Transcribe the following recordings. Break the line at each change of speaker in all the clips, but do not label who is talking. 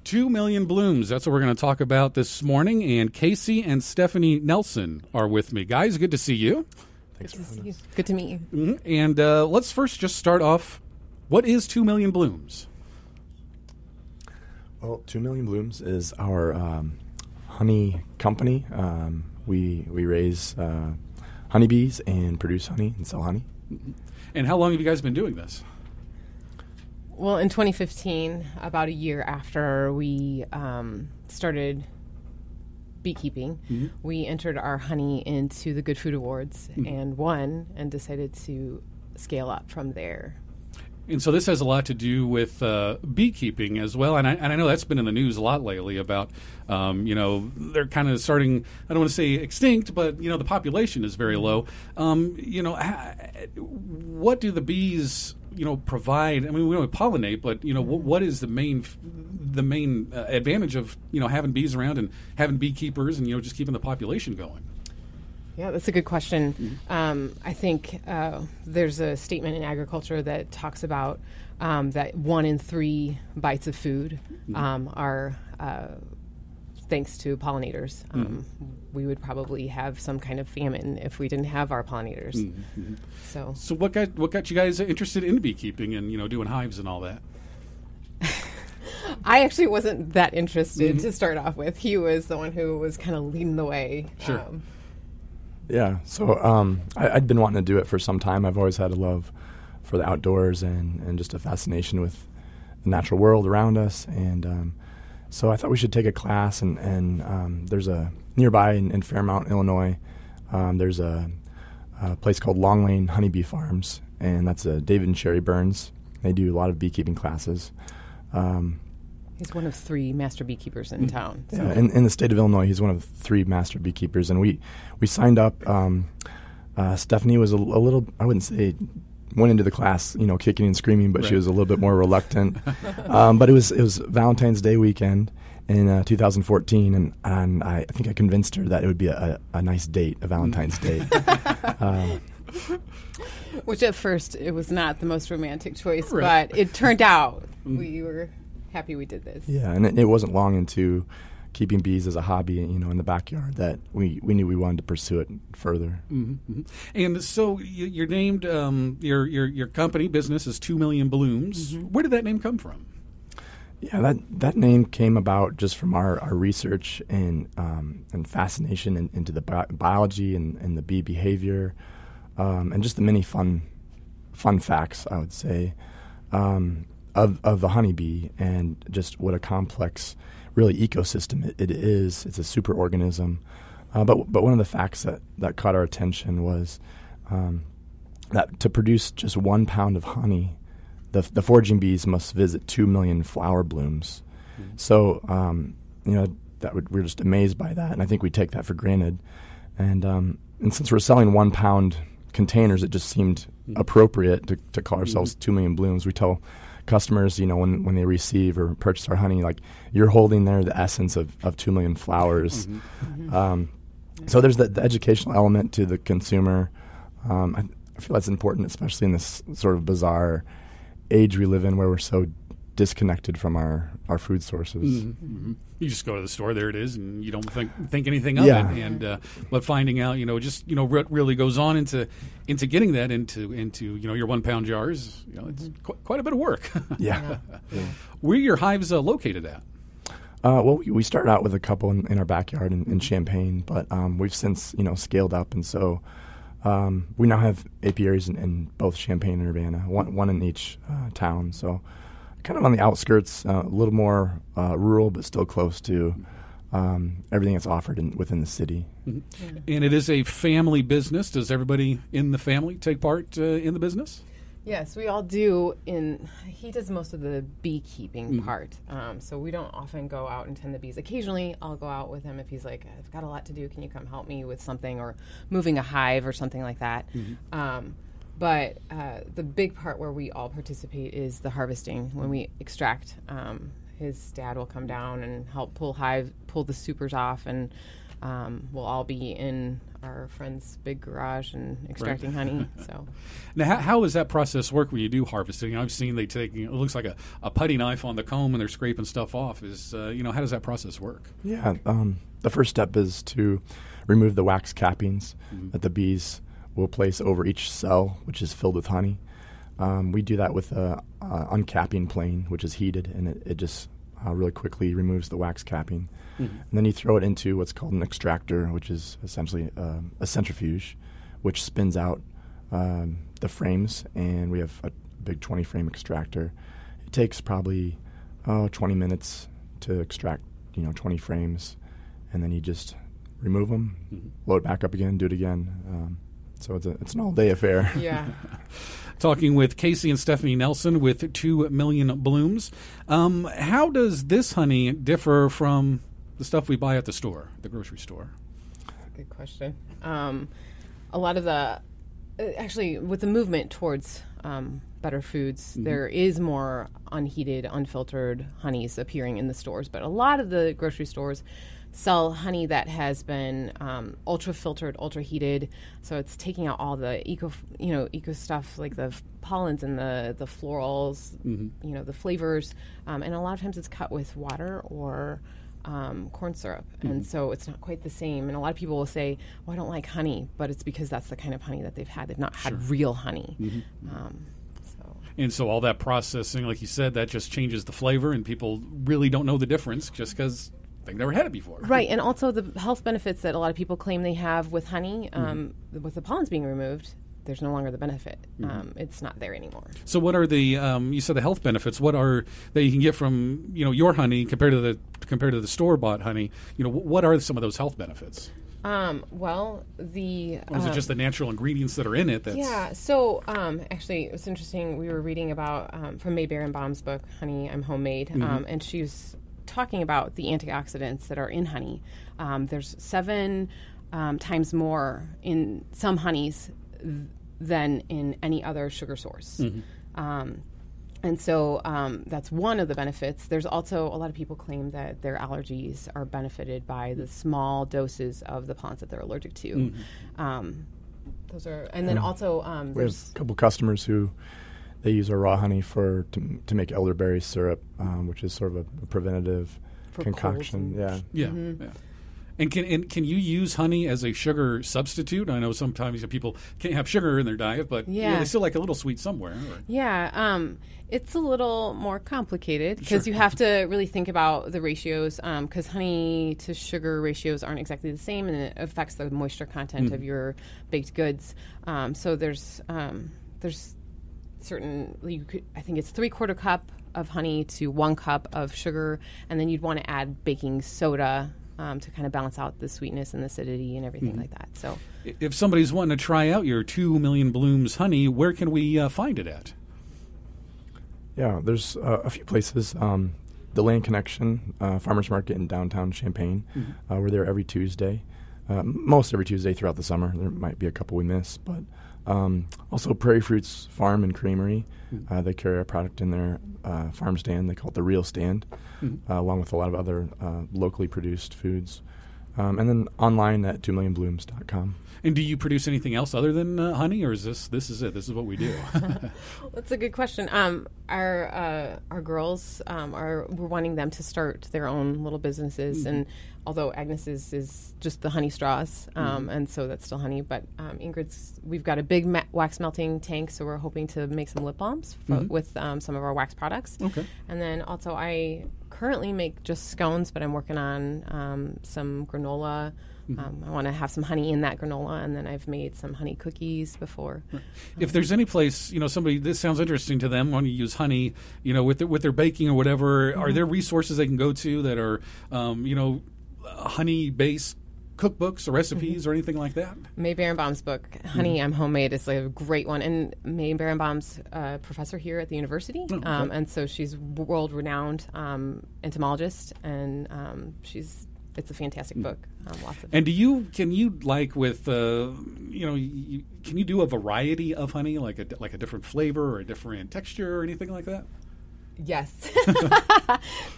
2 million blooms. That's what we're going to talk about this morning. And Kacey and Stephanie Nelson are with me. Guys, good to see you.
Thanks for having us.
Good to meet you.
Mm-hmm. And let's first just start off. What is 2 million blooms?
Well, 2 Million Blooms is our honey company. We raise honeybees and produce honey and sell honey.
And how long have you guys been doing this?
Well, in 2015, about a year after we started beekeeping, we entered our honey into the Good Food Awards and won, and decided to scale up from there.
And so this has a lot to do with beekeeping as well. And I know that's been in the news a lot lately about, they're kind of starting, I don't want to say extinct, but, the population is very low. What do the bees, provide? I mean, we don't pollinate, but, what is the main advantage of, having bees around and having beekeepers and, just keeping the population going?
Yeah, that's a good question. I think there's a statement in agriculture that talks about that 1 in 3 bites of food are thanks to pollinators. We would probably have some kind of famine if we didn't have our pollinators. So
what got you guys interested in beekeeping and doing hives and all that?
I actually wasn't that interested to start off with. He was the one who was kind of leading the way.
Sure.
Yeah, so I'd been wanting to do it for some time. I've always had a love for the outdoors and just a fascination with the natural world around us. And so I thought we should take a class. And there's a nearby in Fairmount, Illinois, there's a place called Long Lane Honeybee Farms. And that's David and Sherry Burns. They do a lot of beekeeping classes.
He's one of 3 master beekeepers in town. So.
Yeah, in the state of Illinois, he's one of 3 master beekeepers, and we signed up. Stephanie was a little, I wouldn't say, went into the class, kicking and screaming, but she was a little bit more reluctant. But it was Valentine's Day weekend in 2014, and I think I convinced her that it would be a nice date, a Valentine's date.
Which at first it was not the most romantic choice, but it turned out we were happy we did this. Yeah,
and it wasn't long into keeping bees as a hobby, in the backyard that we knew we wanted to pursue it further.
And so you're named, your company business is 2 Million Blooms. Where did that name come from?
Yeah, that name came about just from our research and fascination into the biology and the bee behavior, and just the many fun facts, I would say, of the honeybee, and just what a complex, really, ecosystem it is. It's a super organism. But one of the facts that caught our attention was that to produce just 1 pound of honey, the foraging bees must visit 2 million flower blooms. So, we're just amazed by that, and I think we take that for granted. And since we're selling 1 pound containers, it just seemed appropriate to call ourselves 2 Million Blooms. We tell customers, when they receive or purchase our honey, like, you're holding there the essence of 2 million flowers. So there's the educational element to the consumer. I feel that's important, especially in this sort of bizarre age we live in, where we're so disconnected from our food sources.
You just go to the store, there it is, and you don't think anything of it. And but finding out, what really goes on into getting that into your 1 pound jars, it's quite a bit of work.
Yeah.
Where are your hives located at?
Well, we started out with a couple in our backyard in Champaign, but we've since scaled up, and so we now have apiaries in both Champaign and Urbana, one in each town. So kind of on the outskirts, a little more rural, but still close to everything that's offered within the city.
And it is a family business. Does everybody in the family take part in the business?
Yes, we all do. He does most of the beekeeping part, so we don't often go out and tend the bees. Occasionally, I'll go out with him if he's like, "I've got a lot to do. Can you come help me with something, or moving a hive or something like that?" But the big part where we all participate is the harvesting. When we extract, his dad will come down and help pull the supers off, and we'll all be in our friend's big garage and extracting honey. So,
now, how does that process work when you do harvesting? I've seen they take, it looks like a putty knife on the comb and they're scraping stuff off. How does that process work?
Yeah, the first step is to remove the wax cappings that the bees will place over each cell, which is filled with honey. We do that with a uncapping plane, which is heated, and it just really quickly removes the wax capping. And then you throw it into what's called an extractor, which is essentially a centrifuge, which spins out the frames, and we have a big 20-frame extractor. It takes probably 20 minutes to extract 20 frames, and then you just remove them, load it back up again, do it again. So it's an all-day affair.
Yeah.
Talking with Kacey and Stephanie Nelson with 2 Million Blooms. How does this honey differ from the stuff we buy at the store, the grocery store?
Good question. A lot of actually, with the movement towards better foods, there is more unheated, unfiltered honeys appearing in the stores. But a lot of the grocery stores sell honey that has been ultra filtered, ultra heated. So it's taking out all the eco stuff like the pollens and the florals, the flavors, and a lot of times it's cut with water or corn syrup, and so it's not quite the same. And a lot of people will say, "Well, I don't like honey," but it's because that's the kind of honey that they've had. They've not had real honey.
And so all that processing, like you said, that just changes the flavor, and people really don't know the difference just because they've never had it before.
Right, and also the health benefits that a lot of people claim they have with honey, with the pollens being removed, there's no longer the benefit. It's not there anymore.
So what are the, you said the health benefits, what are that you can get from, your honey compared to the store-bought honey? What are some of those health benefits?
Well,
or is it just the natural ingredients that are in it?
Yeah. So, actually, it's interesting. We were reading about from May Berenbaum's book, "Honey, I'm Homemade," and she was talking about the antioxidants that are in honey. There's 7 times more in some honeys than in any other sugar source. And so that's one of the benefits. There's also a lot of people claim that their allergies are benefited by the small doses of the pollens that they're allergic to. Those are, and then also
we have a couple customers who they use our raw honey to make elderberry syrup, which is sort of a preventative concoction.
Yeah. And can you use honey as a sugar substitute? I know sometimes people can't have sugar in their diet, but they still like a little sweet somewhere.
It's a little more complicated because you have to really think about the ratios because honey to sugar ratios aren't exactly the same, and it affects the moisture content of your baked goods. So there's certain, I think it's 3/4 cup of honey to 1 cup of sugar, and then you'd want to add baking soda to kind of balance out the sweetness and the acidity and everything like that. So,
if somebody's wanting to try out your 2 Million Blooms honey, where can we find it at?
Yeah, there's a few places. The Land Connection Farmers Market in downtown Champaign. We're there every Tuesday, most every Tuesday throughout the summer. There might be a couple we miss, but also Prairie Fruits Farm and Creamery. They carry our product in their farm stand. They call it the Real Stand, along with a lot of other locally produced foods. And then online at 2millionblooms.com.
And do you produce anything else other than honey, or is this is it? This is what we do?
That's a good question. Our girls we're wanting them to start their own little businesses, and although Agnes's is just the honey straws, and so that's still honey, but Ingrid's, we've got a big wax melting tank, so we're hoping to make some lip balms with some of our wax products.
Okay.
And then also I currently make just scones, but I'm working on some granola. I want to have some honey in that granola, and then I've made some honey cookies before.
If there's any place, somebody, this sounds interesting to them, want to use honey, with their baking or whatever, are there resources they can go to that are, honey-based cookbooks or recipes or anything like that?
May Berenbaum's book, Honey, I'm Homemade, is a great one. And May Berenbaum's a professor here at the university. And so she's world-renowned entomologist, and it's a fantastic book. Lots of.
And can you do a variety of honey, like a different flavor or a different texture or anything like that?
Yes.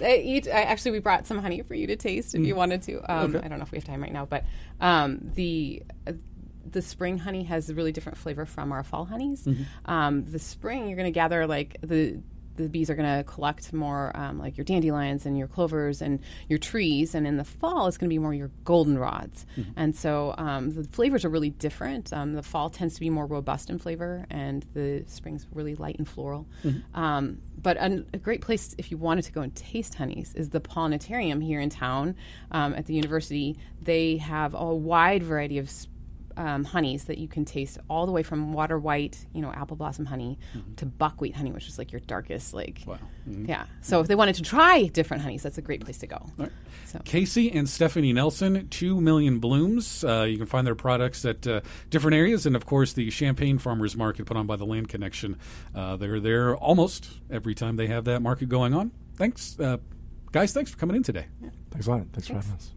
Actually, we brought some honey for you to taste if you wanted to. I don't know if we have time right now, but the spring honey has a really different flavor from our fall honeys. The spring, you're going to gather like the bees are going to collect more like your dandelions and your clovers and your trees, and in the fall it's going to be more your goldenrods. And so the flavors are really different. The fall tends to be more robust in flavor, and the spring's really light and floral. But a great place if you wanted to go and taste honeys is the Pollinatarium here in town at the university. They have a wide variety of honeys that you can taste, all the way from water white, apple blossom honey, to buckwheat honey, which is like your darkest,
Wow.
Yeah. So if they wanted to try different honeys, that's a great place to go.
All right.
So.
Kacey and Stephanie Nelson, 2 Million Blooms. You can find their products at different areas, and of course the Champaign Farmers Market put on by the Land Connection. They're there almost every time they have that market going on. Thanks, guys. Thanks for coming in today.
Thanks a lot. Thanks for having us.